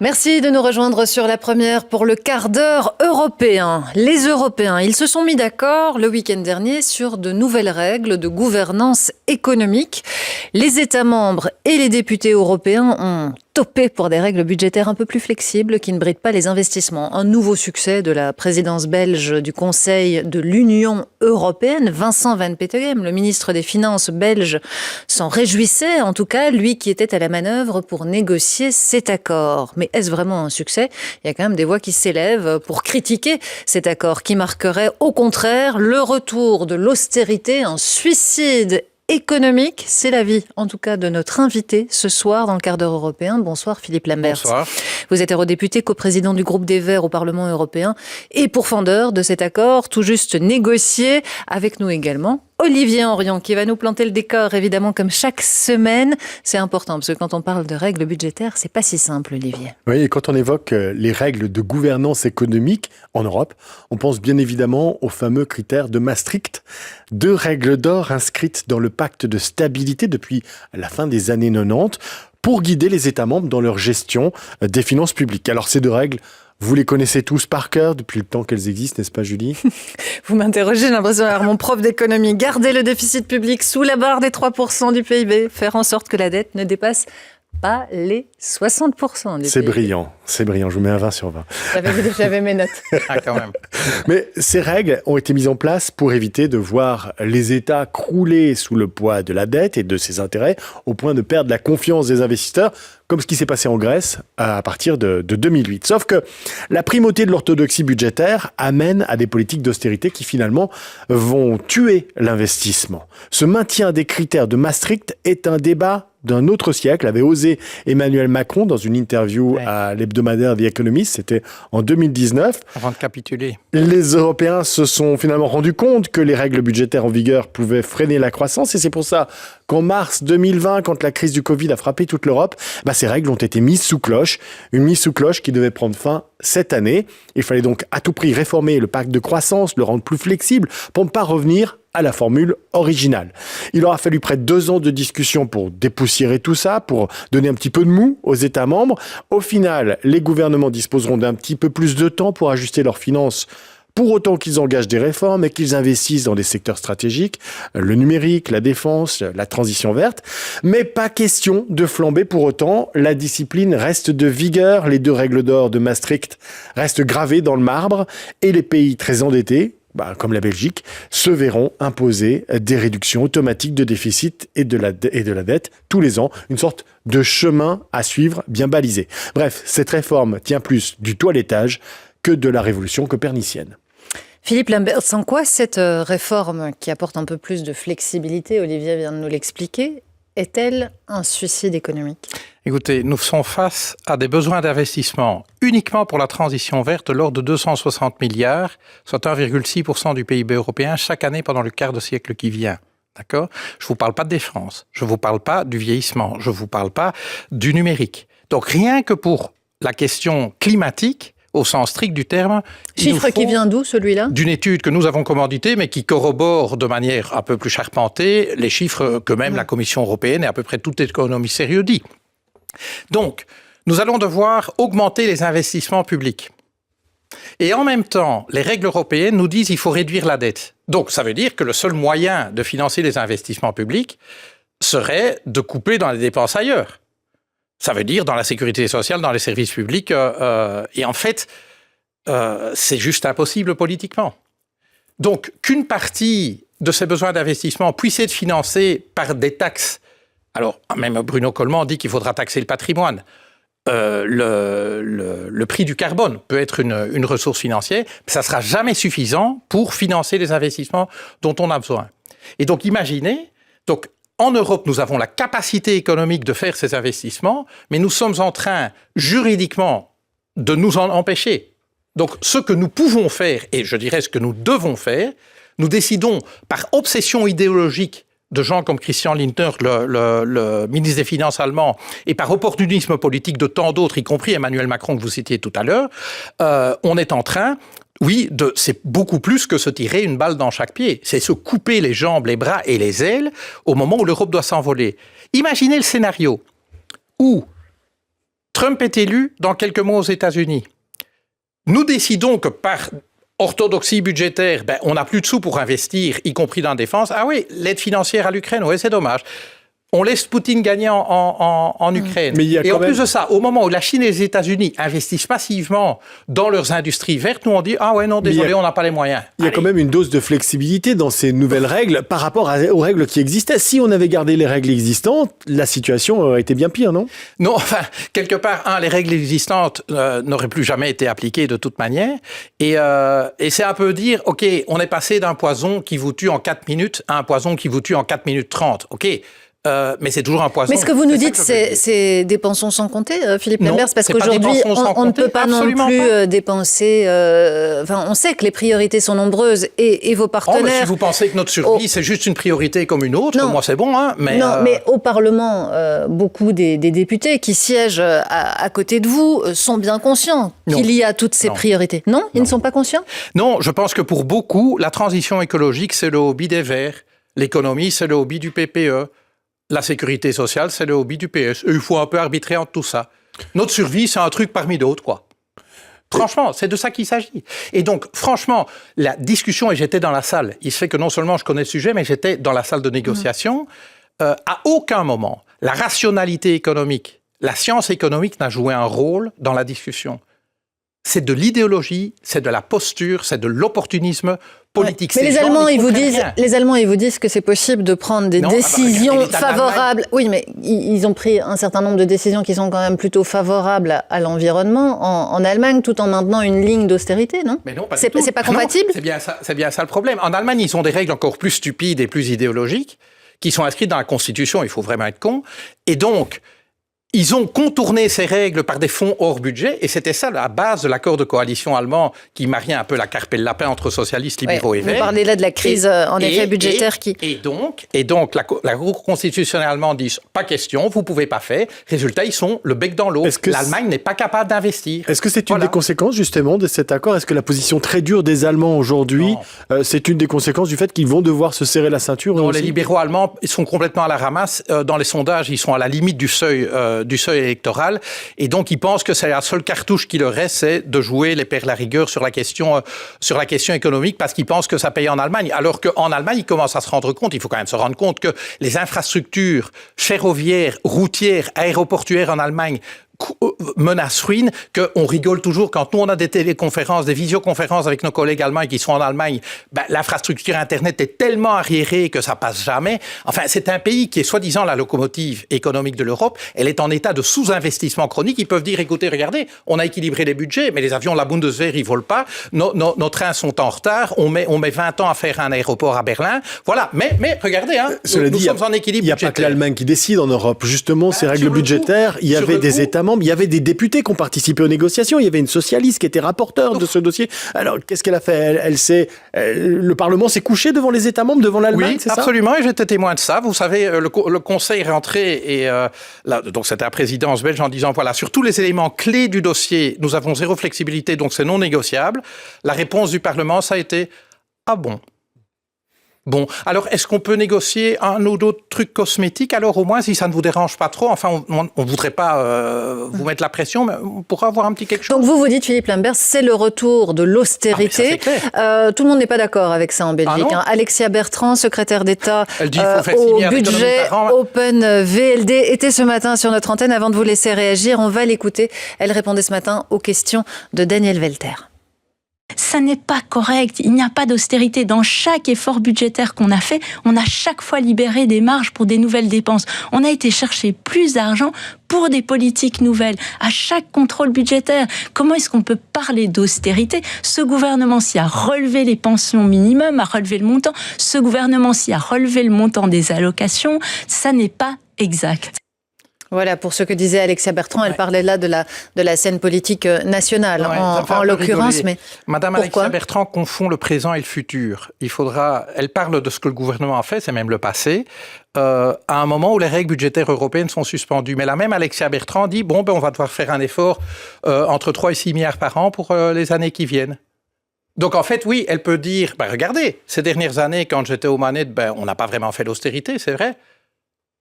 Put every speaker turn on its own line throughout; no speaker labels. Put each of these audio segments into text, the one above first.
Merci de nous rejoindre sur La Première pour le quart d'heure européen. Les Européens, ils se sont mis d'accord le week-end dernier sur de nouvelles règles de gouvernance économique. Les États membres et les députés européens ont topé pour des règles budgétaires un peu plus flexibles qui ne brident pas les investissements. Un nouveau succès de la présidence belge du Conseil de l'Union européenne, Vincent Van Petegem, le ministre des Finances belge, s'en réjouissait, en tout cas, lui qui était à la manœuvre pour négocier cet accord. Mais est-ce vraiment un succès ? Il y a quand même des voix qui s'élèvent pour critiquer cet accord qui marquerait au contraire le retour de l'austérité, un suicide économique. C'est l'avis, en tout cas, de notre invité ce soir dans le quart d'heure européen. Bonsoir Philippe Lamberts.
Bonsoir.
Vous êtes eurodéputé, coprésident du groupe des Verts au Parlement européen et pourfendeur de cet accord tout juste négocié. Avec nous également Olivier Henrion qui va nous planter le décor, évidemment, comme chaque semaine. C'est important parce que quand on parle de règles budgétaires, c'est pas si simple, Olivier.
Oui, et quand on évoque les règles de gouvernance économique en Europe, on pense bien évidemment aux fameux critères de Maastricht, 2 règles d'or inscrites dans le pacte de stabilité depuis la fin des années 90 pour guider les États membres dans leur gestion des finances publiques. Alors ces 2 règles, vous les connaissez tous par cœur depuis le temps qu'elles existent, n'est-ce pas Julie ?
Vous m'interrogez, j'ai l'impression d'avoir mon prof d'économie. Garder le déficit public sous la barre des 3% du PIB, faire en sorte que la dette ne dépasse pas les 60% du
C'est
PIB.
brillant, je vous mets un 20 sur 20.
J'avais mes notes.
Ah, quand même.
Mais ces règles ont été mises en place pour éviter de voir les États crouler sous le poids de la dette et de ses intérêts au point de perdre la confiance des investisseurs, comme ce qui s'est passé en Grèce à partir de 2008. Sauf que la primauté de l'orthodoxie budgétaire amène à des politiques d'austérité qui finalement vont tuer l'investissement. Ce maintien des critères de Maastricht est un débat d'un autre siècle, avait osé Emmanuel Macron dans une interview à l'hebdomadaire The Economist, c'était en 2019.
Avant de capituler.
Les Européens se sont finalement rendus compte que les règles budgétaires en vigueur pouvaient freiner la croissance et c'est pour ça qu'en mars 2020, quand la crise du Covid a frappé toute l'Europe, ces règles ont été mises sous cloche, une mise sous cloche qui devait prendre fin cette année. Il fallait donc à tout prix réformer le pacte de croissance, le rendre plus flexible pour ne pas revenir à la formule originale. Il aura fallu près de 2 ans de discussion pour dépoussiérer tout ça, pour donner un petit peu de mou aux États membres. Au final, les gouvernements disposeront d'un petit peu plus de temps pour ajuster leurs finances, pour autant qu'ils engagent des réformes et qu'ils investissent dans des secteurs stratégiques, le numérique, la défense, la transition verte. Mais pas question de flamber pour autant. La discipline reste de vigueur. Les 2 règles d'or de Maastricht restent gravées dans le marbre et les pays très endettés, comme la Belgique, se verront imposer des réductions automatiques de déficit et de la dette tous les ans, une sorte de chemin à suivre bien balisé. Bref, cette réforme tient plus du toilettage que de la révolution copernicienne.
Philippe Lamberts, en quoi cette réforme qui apporte un peu plus de flexibilité, Olivier vient de nous l'expliquer, est-elle un suicide économique ?
Écoutez, nous sommes face à des besoins d'investissement uniquement pour la transition verte de l'ordre de 260 milliards, soit 1,6% du PIB européen chaque année pendant le quart de siècle qui vient. D'accord ? Je ne vous parle pas de défense, je ne vous parle pas du vieillissement, je ne vous parle pas du numérique. Donc rien que pour la question climatique, au sens strict du terme.
Chiffre qui vient d'où, celui-là ?
D'une étude que nous avons commanditée, mais qui corrobore de manière un peu plus charpentée les chiffres que même la Commission européenne et à peu près toute économie sérieuse dit. Donc, nous allons devoir augmenter les investissements publics. Et en même temps, les règles européennes nous disent qu'il faut réduire la dette. Donc, ça veut dire que le seul moyen de financer les investissements publics serait de couper dans les dépenses ailleurs. Ça veut dire dans la sécurité sociale, dans les services publics. Et en fait, c'est juste impossible politiquement. Donc, qu'une partie de ces besoins d'investissement puisse être financée par des taxes. Alors, même Bruno Coleman dit qu'il faudra taxer le patrimoine. Le prix du carbone peut être une ressource financière, mais ça ne sera jamais suffisant pour financer les investissements dont on a besoin. Et donc, imaginez... En Europe, nous avons la capacité économique de faire ces investissements, mais nous sommes en train, juridiquement, de nous en empêcher. Donc, ce que nous pouvons faire, et je dirais ce que nous devons faire, nous décidons par obsession idéologique de gens comme Christian Lindner, le ministre des Finances allemand, et par opportunisme politique de tant d'autres, y compris Emmanuel Macron que vous citiez tout à l'heure, on est en train... Oui, c'est beaucoup plus que se tirer une balle dans chaque pied. C'est se couper les jambes, les bras et les ailes au moment où l'Europe doit s'envoler. Imaginez le scénario où Trump est élu dans quelques mois aux États-Unis. Nous décidons que par orthodoxie budgétaire, on n'a plus de sous pour investir, y compris dans la défense. Ah oui, l'aide financière à l'Ukraine, oui, c'est dommage. On laisse Poutine gagner en Ukraine. Mais et en plus de ça, au moment où la Chine et les États-Unis investissent massivement dans leurs industries vertes, nous on dit « Ah ouais, non, désolé, on n'a pas les moyens. »
Il y a quand même une dose de flexibilité dans ces nouvelles règles par rapport aux règles qui existaient. Si on avait gardé les règles existantes, la situation aurait été bien pire, non ?
Non, enfin, quelque part, les règles existantes n'auraient plus jamais été appliquées de toute manière. Et c'est un peu dire « Ok, on est passé d'un poison qui vous tue en 4 minutes à un poison qui vous tue en 4 minutes 30. » Ok. Mais c'est toujours un poison.
Mais ce que vous nous dites, c'est dépenses sans compter, Philippe Lembergs, parce qu'aujourd'hui, on ne peut pas non plus dépenser... on sait que les priorités sont nombreuses et vos partenaires...
mais si vous pensez que notre survie, c'est juste une priorité comme une autre, moi c'est bon. Mais
au Parlement, beaucoup des députés qui siègent à côté de vous sont bien conscients qu'il y a toutes ces priorités. Non, ils ne sont pas conscients ?
Non, je pense que pour beaucoup, la transition écologique, c'est le hobby des Verts. L'économie, c'est le hobby du PPE. La sécurité sociale, c'est le hobby du PS. Il faut un peu arbitrer entre tout ça. Notre survie, c'est un truc parmi d'autres, quoi. Franchement, c'est de ça qu'il s'agit. Et donc, franchement, la discussion, et j'étais dans la salle, il se fait que non seulement je connais le sujet, mais j'étais dans la salle de négociation. À aucun moment, la rationalité économique, la science économique n'a joué un rôle dans la discussion. C'est de l'idéologie, c'est de la posture, c'est de l'opportunisme politique.
Mais les Allemands, ils vous disent que c'est possible de prendre des décisions favorables. Oui, mais ils ont pris un certain nombre de décisions qui sont quand même plutôt favorables à l'environnement en Allemagne, tout en maintenant une ligne d'austérité, non ?
Mais non,
c'est pas compatible ?
Non, c'est bien ça le problème. En Allemagne, ils ont des règles encore plus stupides et plus idéologiques qui sont inscrites dans la Constitution. Il faut vraiment être con. Et donc, ils ont contourné ces règles par des fonds hors budget, et c'était ça la base de l'accord de coalition allemand qui mariait un peu la carpe et le lapin entre socialistes, libéraux et verts.
Vous parlez là de la crise budgétaire qui...
Et donc la Cour constitutionnelle allemande dit pas question, vous pouvez pas faire. Résultat, ils sont le bec dans l'eau. L'Allemagne n'est pas capable d'investir.
Est-ce que c'est une des conséquences justement de cet accord ? Est-ce que la position très dure des Allemands aujourd'hui, c'est une des conséquences du fait qu'ils vont devoir se serrer la ceinture ?
Non, les libéraux allemands, ils sont complètement à la ramasse. Dans les sondages, ils sont à la limite du seuil électoral, et donc ils pensent que c'est la seule cartouche qui leur reste, c'est de jouer les pères la rigueur sur la question économique, parce qu'ils pensent que ça paye en Allemagne, alors qu'en Allemagne, ils commencent à se rendre compte, il faut quand même se rendre compte que les infrastructures ferroviaires, routières, aéroportuaires en Allemagne menace ruine, qu'on rigole toujours quand nous on a des téléconférences, des visioconférences avec nos collègues allemands qui sont en Allemagne, l'infrastructure Internet est tellement arriérée que ça passe jamais. Enfin, c'est un pays qui est soi-disant la locomotive économique de l'Europe, elle est en état de sous-investissement chronique. Ils peuvent dire, écoutez, regardez, on a équilibré les budgets, mais les avions de la Bundeswehr, ils volent pas, nos trains sont en retard, on met 20 ans à faire un aéroport à Berlin, voilà, mais regardez, nous sommes en équilibre budgétaire.
Il n'y a pas que l'Allemagne qui décide en Europe, justement, ces règles budgétaires, il y avait des États membres, il y avait des députés qui ont participé aux négociations, il y avait une socialiste qui était rapporteure de ce dossier. Alors, qu'est-ce qu'elle a fait ? Le Parlement s'est couché devant les États membres, devant l'Allemagne, c'est ça ?
Oui, absolument, et j'étais témoin de ça. Vous savez, le Conseil est rentré, et donc c'était la présidence belge en disant, voilà, sur tous les éléments clés du dossier, nous avons zéro flexibilité, donc c'est non négociable. La réponse du Parlement, ça a été, ah bon ? Bon, alors est-ce qu'on peut négocier un ou d'autres trucs cosmétiques ? Alors au moins, si ça ne vous dérange pas trop, enfin, on ne voudrait pas vous mettre la pression, mais on pourra avoir un petit quelque chose.
Donc vous dites, Philippe Lembergs, c'est le retour de l'austérité. Tout le monde n'est pas d'accord avec ça en Belgique. Alexia Bertrand, secrétaire d'État au budget Open VLD, était ce matin sur notre antenne. Avant de vous laisser réagir, on va l'écouter. Elle répondait ce matin aux questions de Daniel Welter.
Ça n'est pas correct, il n'y a pas d'austérité. Dans chaque effort budgétaire qu'on a fait, on a chaque fois libéré des marges pour des nouvelles dépenses. On a été chercher plus d'argent pour des politiques nouvelles. À chaque contrôle budgétaire, comment est-ce qu'on peut parler d'austérité ? Ce gouvernement-ci a relevé les pensions minimum, a relevé le montant. Ce gouvernement-ci a relevé le montant des allocations. Ça n'est pas exact.
Voilà, pour ce que disait Alexia Bertrand, elle parlait là de la scène politique nationale, en l'occurrence. Mais
Madame Alexia Bertrand confond le présent et le futur. Elle parle de ce que le gouvernement a fait, c'est même le passé, à un moment où les règles budgétaires européennes sont suspendues. Mais la même Alexia Bertrand dit, on va devoir faire un effort entre 3 et 6 milliards par an pour les années qui viennent. Donc en fait, oui, elle peut dire, regardez, ces dernières années, quand j'étais aux manettes, on n'a pas vraiment fait l'austérité, c'est vrai.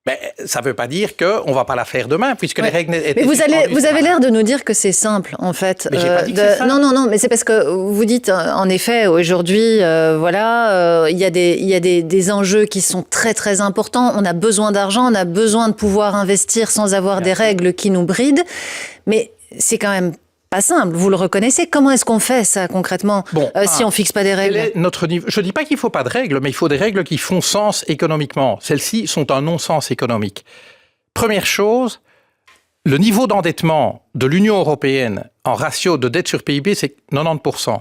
Mais ça ne veut pas dire qu'on ne va pas la faire demain, puisque les règles étaient
Mais vous avez l'air de nous dire que c'est simple, en fait.
Mais j'ai pas dit que c'est simple.
Non, mais c'est parce que vous dites, en effet, aujourd'hui, il y a des enjeux qui sont très, très importants. On a besoin d'argent, on a besoin de pouvoir investir sans avoir des règles qui nous brident. Mais c'est quand même pas simple, vous le reconnaissez. Comment est-ce qu'on fait ça concrètement si on fixe pas des règles?
Notre niveau. Je dis pas qu'il faut pas de règles, mais il faut des règles qui font sens économiquement. Celles-ci sont un non-sens économique. Première chose, le niveau d'endettement de l'Union européenne en ratio de dette sur PIB, c'est 90%.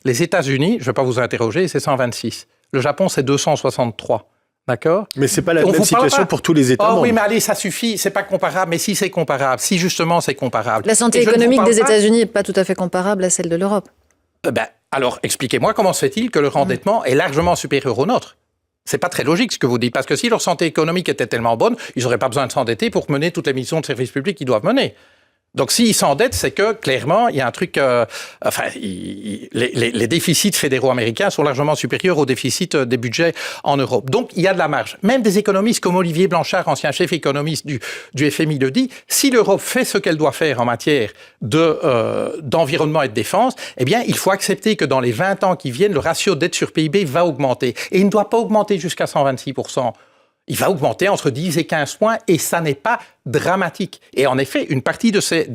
Les États-Unis, je ne vais pas vous interroger, c'est 126. Le Japon, c'est 263. D'accord?
Mais c'est pas la même situation pour tous les États membres.
Oui, mais allez, ça suffit, c'est pas comparable. Mais si c'est comparable, si justement c'est comparable.
La santé économique des États-Unis n'est pas tout à fait comparable à celle de l'Europe.
Alors, expliquez-moi comment se fait-il que leur endettement est largement supérieur au nôtre? C'est pas très logique ce que vous dites, parce que si leur santé économique était tellement bonne, ils n'auraient pas besoin de s'endetter pour mener toutes les missions de service public qu'ils doivent mener. Donc, s'ils s'endettent, c'est que, clairement, il y a un truc... les déficits fédéraux américains sont largement supérieurs aux déficits des budgets en Europe. Donc, il y a de la marge. Même des économistes comme Olivier Blanchard, ancien chef économiste du FMI, le dit, si l'Europe fait ce qu'elle doit faire en matière d'environnement et de défense, eh bien, il faut accepter que dans les 20 ans qui viennent, le ratio dette sur PIB va augmenter. Et il ne doit pas augmenter jusqu'à 126%. Il va augmenter entre 10 et 15 points et ça n'est pas dramatique. Et en effet, une partie de ces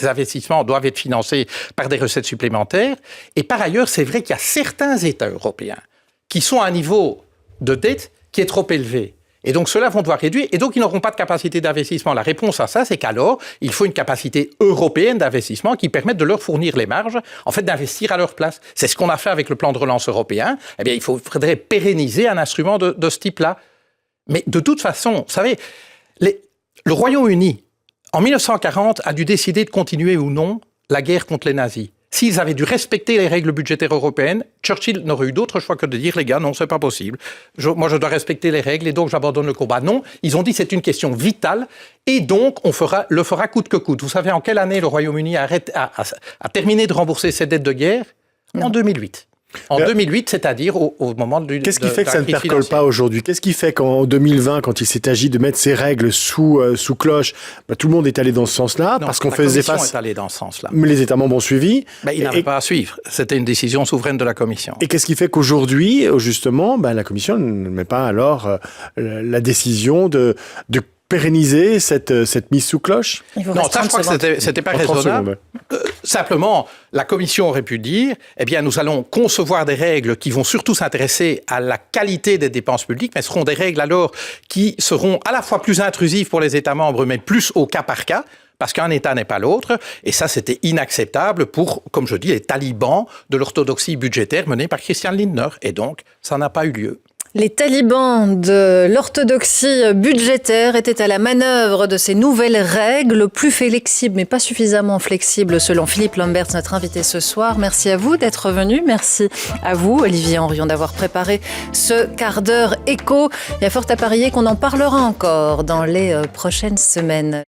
investissements doivent être financés par des recettes supplémentaires. Et par ailleurs, c'est vrai qu'il y a certains États européens qui sont à un niveau de dette qui est trop élevé. Et donc, ceux-là vont devoir réduire et donc ils n'auront pas de capacité d'investissement. La réponse à ça, c'est qu'alors, il faut une capacité européenne d'investissement qui permette de leur fournir les marges, en fait, d'investir à leur place. C'est ce qu'on a fait avec le plan de relance européen. Eh bien, il faudrait pérenniser un instrument de ce type-là. Mais de toute façon, vous savez, le Royaume-Uni, en 1940, a dû décider de continuer ou non la guerre contre les nazis. S'ils avaient dû respecter les règles budgétaires européennes, Churchill n'aurait eu d'autre choix que de dire, les gars, non, c'est pas possible. Moi, je dois respecter les règles et donc j'abandonne le combat. Non, ils ont dit c'est une question vitale et donc on le fera coûte que coûte. Vous savez en quelle année le Royaume-Uni a terminé de rembourser ses dettes de guerre? En 2008. En 2008, c'est-à-dire au moment de
Qu'est-ce qui fait que ça ne percole pas aujourd'hui? Qu'est-ce qui fait qu'en 2020, quand il s'est agi de mettre ces règles sous cloche, tout le monde est allé dans ce sens-là, parce qu'on faisait face...
La Commission est allée dans ce sens-là.
Mais les États membres ont suivi.
Ils n'avaient pas à suivre. C'était une décision souveraine de la Commission.
Et qu'est-ce qui fait qu'aujourd'hui, justement, la Commission ne met pas alors la décision de pérenniser cette mise sous cloche?
Non, ça, je crois que c'était pas raisonnable. Simplement, la Commission aurait pu dire, eh bien, nous allons concevoir des règles qui vont surtout s'intéresser à la qualité des dépenses publiques, mais ce seront des règles alors qui seront à la fois plus intrusives pour les États membres, mais plus au cas par cas, parce qu'un État n'est pas l'autre. Et ça, c'était inacceptable pour, comme je dis, les talibans de l'orthodoxie budgétaire menée par Christian Lindner. Et donc, ça n'a pas eu lieu.
Les talibans de l'orthodoxie budgétaire étaient à la manœuvre de ces nouvelles règles, plus flexibles mais pas suffisamment flexibles selon Philippe Lamberts, notre invité ce soir. Merci à vous d'être venu. Merci à vous, Olivier Henrion, d'avoir préparé ce quart d'heure écho. Il y a fort à parier qu'on en parlera encore dans les prochaines semaines.